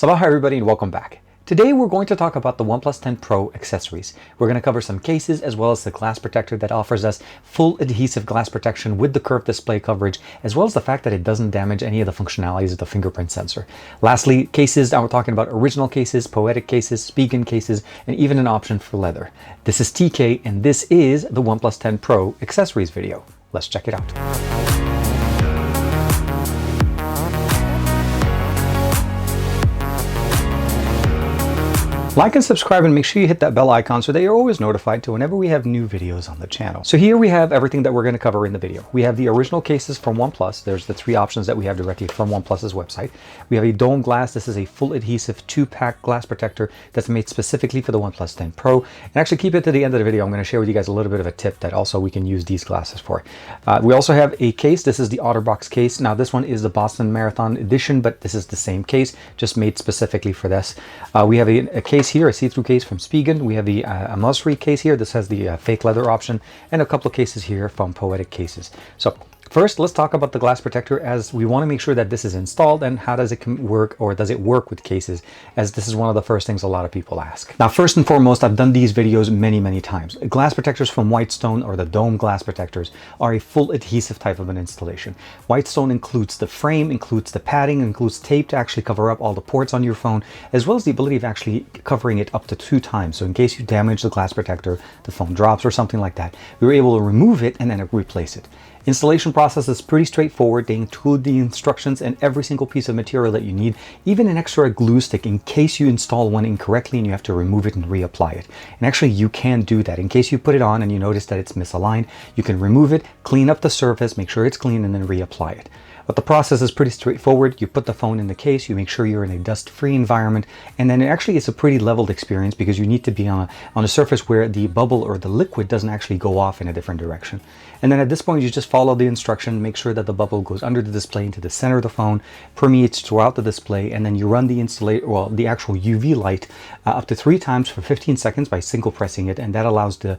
Sabah everybody and welcome back. Today we're going to talk about the OnePlus 10 Pro accessories. We're going to cover some cases as well as the glass protector that offers us full adhesive glass protection with the curved display coverage, as well as the fact that it doesn't damage any of the functionalities of the fingerprint sensor. Lastly, cases, we're talking about original cases, Poetic cases, Spigen cases, and even an option for leather. This is TK and this is the OnePlus 10 Pro accessories video. Let's check it out. Like and subscribe and make sure you hit that bell icon so that you're always notified to whenever we have new videos on the channel. So here we have everything that we're going to cover in the video. We have the original cases from OnePlus. There's the three options that we have directly from OnePlus's website. We have a dome glass. This is a full adhesive 2-pack glass protector that's made specifically for the OnePlus 10 Pro. And actually keep it to the end of the video. I'm going to share with you guys a little bit of a tip that also we can use these glasses for. We also have a case. This is the OtterBox case. Now this one is the Boston Marathon edition, but this is the same case, just made specifically for this. We have a case here, a see-through case from Spigen. We have the Amosri case here. This has the fake leather option, and a couple of cases here from Poetic cases. So first, let's talk about the glass protector, as we want to make sure that this is installed and how does it work, or does it work with cases, as this is one of the first things a lot of people ask. Now, first and foremost, I've done these videos many times. Glass protectors from Whitestone, or the dome glass protectors, are a full adhesive type of an installation. Whitestone includes the frame, includes the padding, includes tape to actually cover up all the ports on your phone, as well as the ability of actually covering it up to 2 times. So in case you damage the glass protector, the phone drops or something like that, you're able to remove it and then replace it. Installation process is pretty straightforward. They include the instructions and every single piece of material that you need, even an extra glue stick in case you install one incorrectly and you have to remove it and reapply it. And actually you can do that. In case you put it on and you notice that it's misaligned, you can remove it, clean up the surface, make sure it's clean, and then reapply it. But the process is pretty straightforward. You put the phone in the case, you make sure you're in a dust-free environment, and then actually it's a pretty leveled experience because you need to be on a surface where the bubble or the liquid doesn't actually go off in a different direction. And then at this point, you just follow the instruction, make sure that the bubble goes under the display into the center of the phone, permeates throughout the display, and then you run the the actual UV light up to 3 times for 15 seconds by single pressing it, and that allows the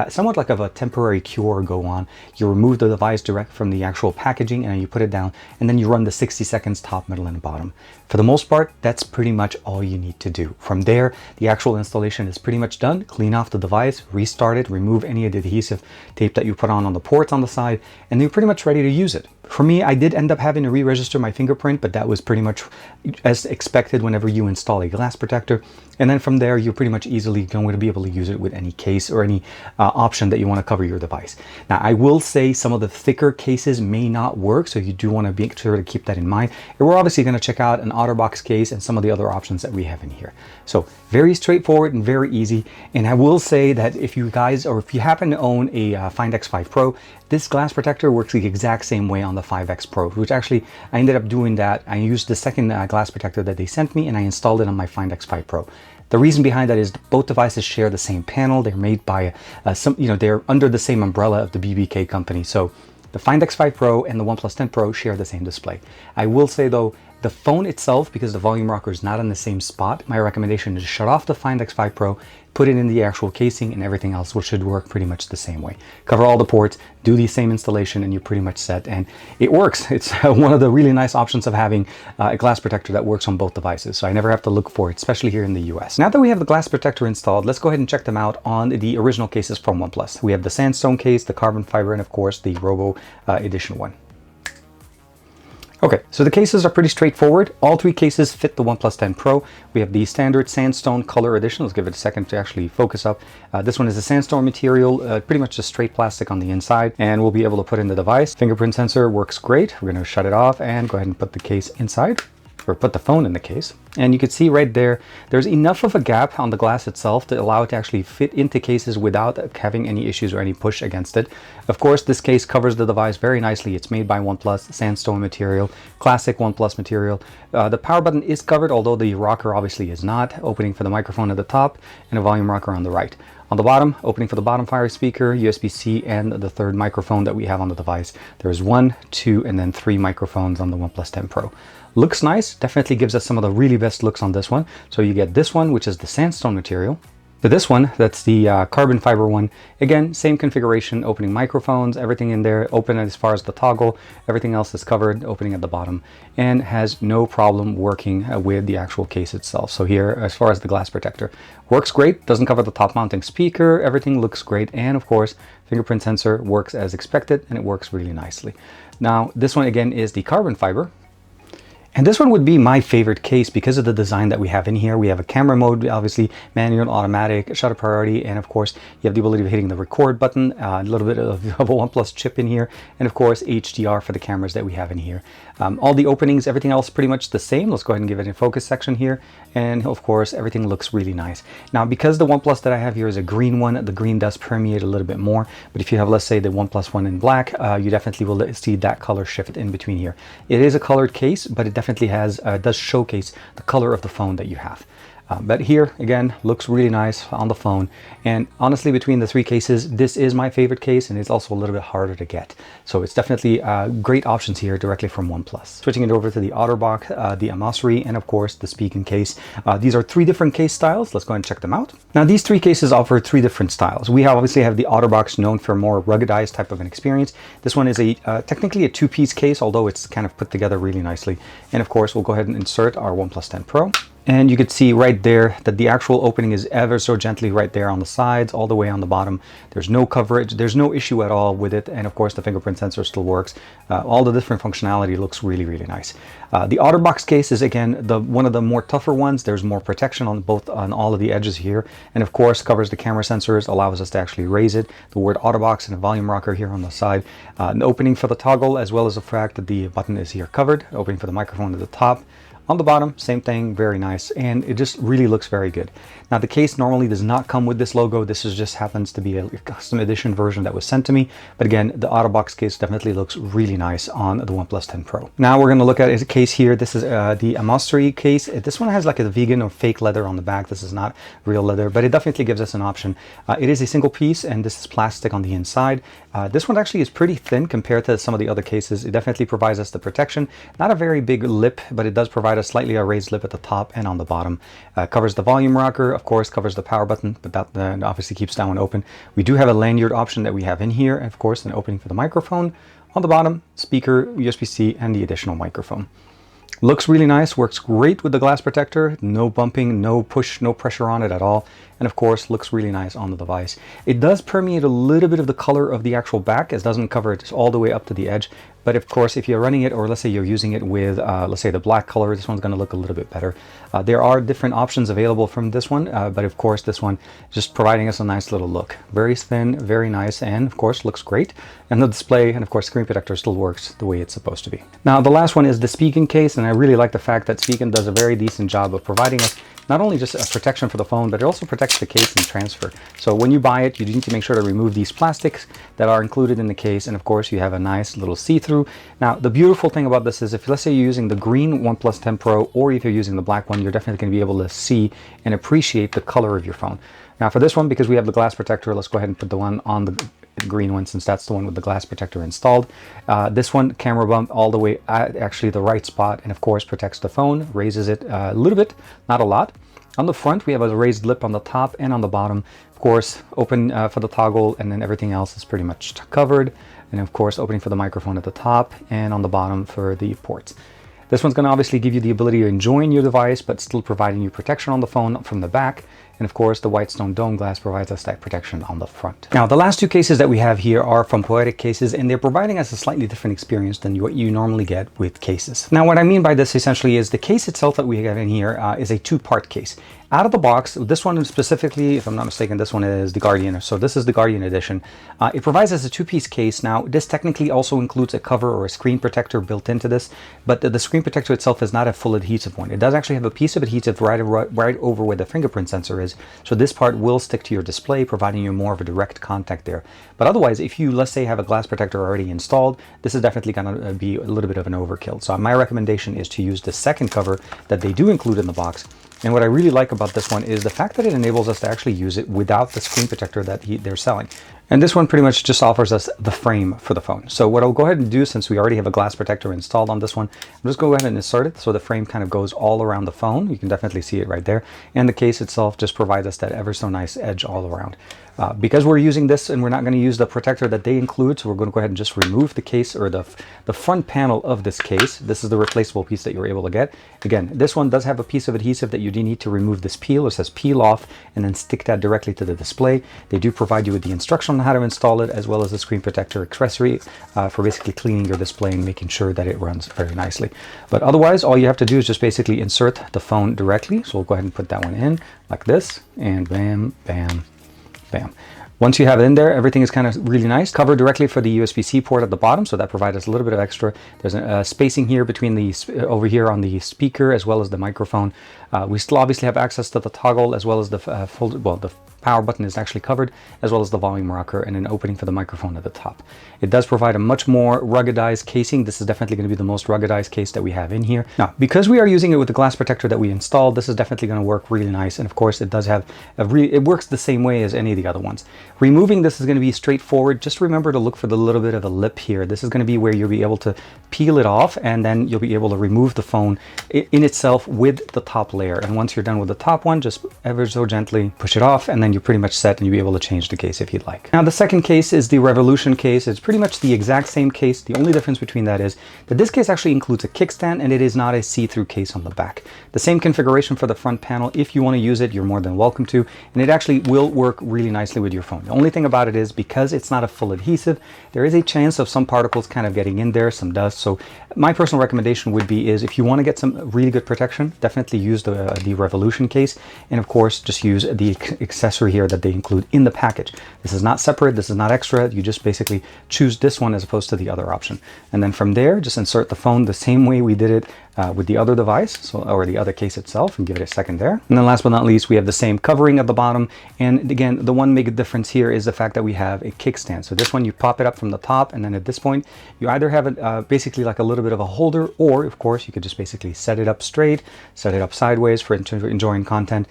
somewhat like of a temporary cure go on. You remove the device direct from the actual packaging and you put it down, and then you run the 60 seconds top, middle, and bottom. For the most part, that's pretty much all you need to do. From there, the actual installation is pretty much done. Clean off the device, restart it, remove any of the adhesive tape that you put on the ports on the side, and you're pretty much ready to use it. For me, I did end up having to re-register my fingerprint, but that was pretty much as expected whenever you install a glass protector. And then from there, you're pretty much easily going to be able to use it with any case or any option that you want to cover your device. Now, I will say some of the thicker cases may not work, so you do want to be sure to keep that in mind. And we're obviously going to check out an OtterBox case and some of the other options that we have in here. So very straightforward and very easy. And I will say that if you guys, or if you happen to own a Find X5 Pro, this glass protector works the exact same way on the 5X Pro, which actually I ended up doing that. I used the second glass protector that they sent me and I installed it on my Find X5 Pro. The reason behind that is both devices share the same panel. They're made by they're under the same umbrella of the BBK company. So the Find X5 Pro and the OnePlus 10 Pro share the same display. I will say though, the phone itself, because the volume rocker is not in the same spot, my recommendation is to shut off the Find X5 Pro, put it in the actual casing, and everything else should work pretty much the same way. Cover all the ports, do the same installation, and you're pretty much set. And it works. It's one of the really nice options of having a glass protector that works on both devices. So I never have to look for it, especially here in the US. Now that we have the glass protector installed, let's go ahead and check them out on the original cases from OnePlus. We have the sandstone case, the carbon fiber, and of course the Robo edition one. Okay, so the cases are pretty straightforward. All 3 cases fit the OnePlus 10 Pro. We have the standard sandstone color edition. Let's give it a second to actually focus up. This one is a sandstone material, pretty much just straight plastic on the inside, and we'll be able to put in the device. Fingerprint sensor works great. We're going to shut it off and go ahead and put the case inside, or put the phone in the case. And you can see right there, there's enough of a gap on the glass itself to allow it to actually fit into cases without having any issues or any push against it. Of course, this case covers the device very nicely. It's made by OnePlus, sandstone material, classic OnePlus material. The power button is covered, although the rocker obviously is not. Opening for the microphone at the top and a volume rocker on the right. On the bottom, opening for the bottom fire speaker, USB-C, and the 3rd microphone that we have on the device. There's 1, 2, and then 3 microphones on the OnePlus 10 Pro. Looks nice, definitely gives us some of the really best looks on this one. So you get this one, which is the sandstone material. This one, that's the carbon fiber one. Again, same configuration, opening microphones, everything in there, open as far as the toggle, everything else is covered, opening at the bottom, and has no problem working with the actual case itself. So here, as far as the glass protector, works great, doesn't cover the top mounting speaker, everything looks great, and of course, fingerprint sensor works as expected, and it works really nicely. Now, this one again is the carbon fiber. And this one would be my favorite case because of the design that we have in here. We have a camera mode, obviously manual, automatic, shutter priority, and of course you have the ability of hitting the record button, a little bit of a OnePlus chip in here, and of course HDR for the cameras that we have in here. All the openings, everything else pretty much the same. Let's go ahead and give it a focus section here, and of course everything looks really nice. Now, because the OnePlus that I have here is a green one, the green does permeate a little bit more, but if you have, let's say, the OnePlus one in black, you definitely will see that color shift in between here. It is a colored case, but it definitely has does showcase the color of the phone that you have. But here again, looks really nice on the phone, and honestly, between the three cases, this is my favorite case, and it's also a little bit harder to get. So it's definitely great options here directly from OnePlus. Switching it over to the OtterBox, the Amosri, and of course the Spigen case. These are three different case styles. Let's go ahead and check them out. Now, these three cases offer three different styles. We obviously have the OtterBox, known for more ruggedized type of an experience. This one is a technically a two-piece case, although it's kind of put together really nicely. And of course, we'll go ahead and insert our OnePlus 10 Pro. And you can see right there that the actual opening is ever so gently right there on the sides, all the way on the bottom. There's no coverage, there's no issue at all with it. And of course, the fingerprint sensor still works. All the different functionality looks really, really nice. The OtterBox case is, again, one of the more tougher ones. There's more protection on all of the edges here. And of course, covers the camera sensors, allows us to actually raise it. The word OtterBox and a volume rocker here on the side. An opening for the toggle, as well as the fact that the button is here covered. Opening for the microphone at the top. On the bottom, same thing, very nice, and it just really looks very good. Now, the case normally does not come with this logo. This is just happens to be a custom edition version that was sent to me. But again, the OtterBox case definitely looks really nice on the OnePlus 10 Pro. Now we're going to look at a case here. This is the Amosri case. This one has like a vegan or fake leather on the back. This is not real leather, but it definitely gives us an option. It is a single piece, and this is plastic on the inside. This one actually is pretty thin compared to some of the other cases. It definitely provides us the protection. Not a very big lip, but it does provide a slightly raised lip at the top and on the bottom. Covers the volume rocker, of course, covers the power button, but that obviously keeps that one open. We do have a lanyard option that we have in here, and of course, an opening for the microphone. On the bottom, speaker, USB-C, and the additional microphone. Looks really nice, works great with the glass protector, no bumping, no push, no pressure on it at all. And of course, looks really nice on the device. It does permeate a little bit of the color of the actual back. It doesn't cover it all the way up to the edge. But of course, if you're running it, or let's say you're using it with, let's say the black color, this one's going to look a little bit better. There are different options available from this one, but of course, this one just providing us a nice little look. Very thin, very nice, and of course, looks great. And the display, and of course, screen protector still works the way it's supposed to be. Now, the last one is the Spigen case, and I really like the fact that Spigen does a very decent job of providing us not only just a protection for the phone, but it also protects the case and transfer. So when you buy it, you need to make sure to remove these plastics that are included in the case. And of course, you have a nice little see-through. Now, the beautiful thing about this is if, let's say, you're using the green OnePlus 10 Pro, or if you're using the black one, you're definitely going to be able to see and appreciate the color of your phone. Now, for this one, because we have the glass protector, let's go ahead and put the one on the green one, since that's the one with the glass protector installed. This one, camera bump all the way at actually the right spot, and of course protects the phone, raises it a little bit, not a lot. On the front, we have a raised lip on the top and on the bottom. Of course, open for the toggle, and then everything else is pretty much covered. And of course, opening for the microphone at the top and on the bottom for the ports. This one's going to obviously give you the ability to enjoy your device, but still providing you protection on the phone from the back. And of course, the Whitestone dome glass provides us that protection on the front. Now, the last two cases that we have here are from Poetic cases, and they're providing us a slightly different experience than what you normally get with cases. Now, what I mean by this essentially is the case itself that we have in here is a two-part case. Out of the box, this one specifically, if I'm not mistaken, this one is the Guardian. So this is the Guardian edition. It provides us a two-piece case. Now, this technically also includes a cover or a screen protector built into this, but the screen protector itself is not a full adhesive one. It does actually have a piece of adhesive right over where the fingerprint sensor is. So this part will stick to your display, providing you more of a direct contact there. But otherwise, if you, let's say, have a glass protector already installed, this is definitely going to be a little bit of an overkill. So my recommendation is to use the second cover that they do include in the box. And what I really like about this one is the fact that it enables us to actually use it without the screen protector that they're selling. And this one pretty much just offers us the frame for the phone. So what I'll go ahead and do, since we already have a glass protector installed on this one, I'm just go ahead and insert it so the frame kind of goes all around the phone. You can definitely see it right there. And the case itself just provides us that ever so nice edge all around. Because we're using this and we're not going to use the protector that they include, so we're going to go ahead and just remove the case, or the front panel of this case. This is the replaceable piece that you're able to get. Again, this one does have a piece of adhesive that you do need to remove this peel. It says peel off and then stick that directly to the display. They do provide you with the instruction on how to install it, as well as a screen protector accessory for basically cleaning your display and making sure that it runs very nicely. But otherwise, all you have to do is just basically insert the phone directly. So we'll go ahead and put that one in like this, and bam, bam, bam. Once you have it in there, everything is kind of really nice. Cover directly for the USB-C port at the bottom, so that provides us a little bit of extra. There's a spacing here between the over here on the speaker as well as the microphone. We still obviously have access to the toggle, as well as the the power button is actually covered, as well as the volume rocker and an opening for the microphone at the top. It does provide a much more ruggedized casing. This is definitely going to be the most ruggedized case that we have in here. Now, because we are using it with the glass protector that we installed, this is definitely going to work really nice. And of course, it does have it works the same way as any of the other ones. Removing this is going to be straightforward. Just remember to look for the little bit of a lip here. This is going to be where you'll be able to peel it off, and then you'll be able to remove the phone in itself with the top layer. And once you're done with the top one, just ever so gently push it off, and then you're pretty much set, and you'll be able to change the case if you'd like. Now, the second case is the Revolution case. It's pretty much the exact same case. The only difference between that is that this case actually includes a kickstand, and it is not a see-through case on the back. The same configuration for the front panel. If you want to use it, you're more than welcome to, and it actually will work really nicely with your phone. The only thing about it is, because it's not a full adhesive, there is a chance of some particles kind of getting in there, some dust. So my personal recommendation would be is, if you want to get some really good protection, definitely use the Revolution case, and of course just use the accessory here that they include in the package. This is not separate, this is not extra. You just basically choose this one as opposed to the other option, and then from there just insert the phone the same way we did it with the other device, or the other case itself, and give it a second there. And then last but not least, we have the same covering at the bottom. And again, the one big difference here is the fact that we have a kickstand. So this one, you pop it up from the top, and then at this point you either have it basically like a little bit of a holder, or of course you could just basically set it up straight, set it up sideways for enjoying content.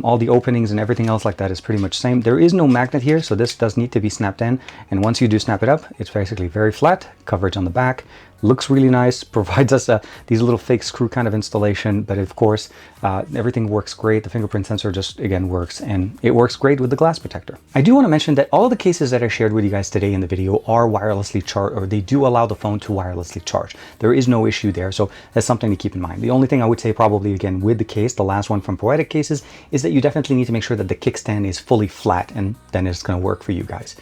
All the openings and everything else like that is pretty much same. There is no magnet here, so this does need to be snapped in, and once you do snap it up, it's basically very flat. Coverage on the back, looks really nice, provides us these little fake screw kind of installation, but of course everything works great. The fingerprint sensor just again works, and it works great with the glass protector. I do want to mention that all the cases that I shared with you guys today in the video are wirelessly charged, or they do allow the phone to wirelessly charge. There is no issue there, so that's something to keep in mind. The only thing I would say probably again with the case, the last one from Poetic cases, is that you definitely need to make sure that the kickstand is fully flat, and then it's going to work for you guys.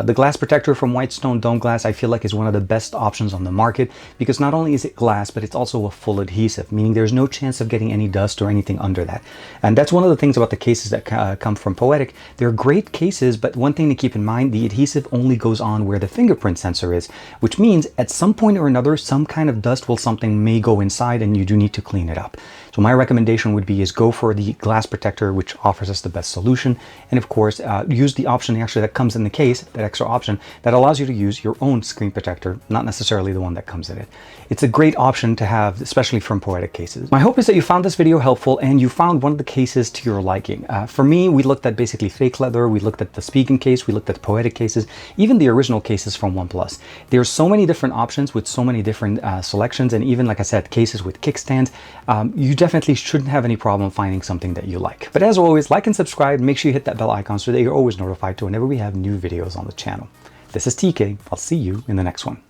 The glass protector from Whitestone Dome Glass I feel like is one of the best options on the market, because not only is it glass, but it's also a full adhesive, meaning there's no chance of getting any dust or anything under that. And that's one of the things about the cases that come from Poetic. They're great cases, but one thing to keep in mind, the adhesive only goes on where the fingerprint sensor is, which means at some point or another, some kind of dust will something may go inside, and you do need to clean it up. So my recommendation would be is go for the glass protector, which offers us the best solution. And of course, use the option actually that comes in the case, that extra option that allows you to use your own screen protector, not necessarily the one that comes in it. It's a great option to have, especially from Poetic cases. My hope is that you found this video helpful and you found one of the cases to your liking. For me, we looked at basically fake leather, we looked at the Spigen case, we looked at the Poetic cases, even the original cases from OnePlus. There's so many different options with so many different selections, and even like I said, cases with kickstands. You definitely shouldn't have any problem finding something that you like. But as always, like and subscribe, make sure you hit that bell icon so that you're always notified to whenever we have new videos on the channel. This is TK. I'll see you in the next one.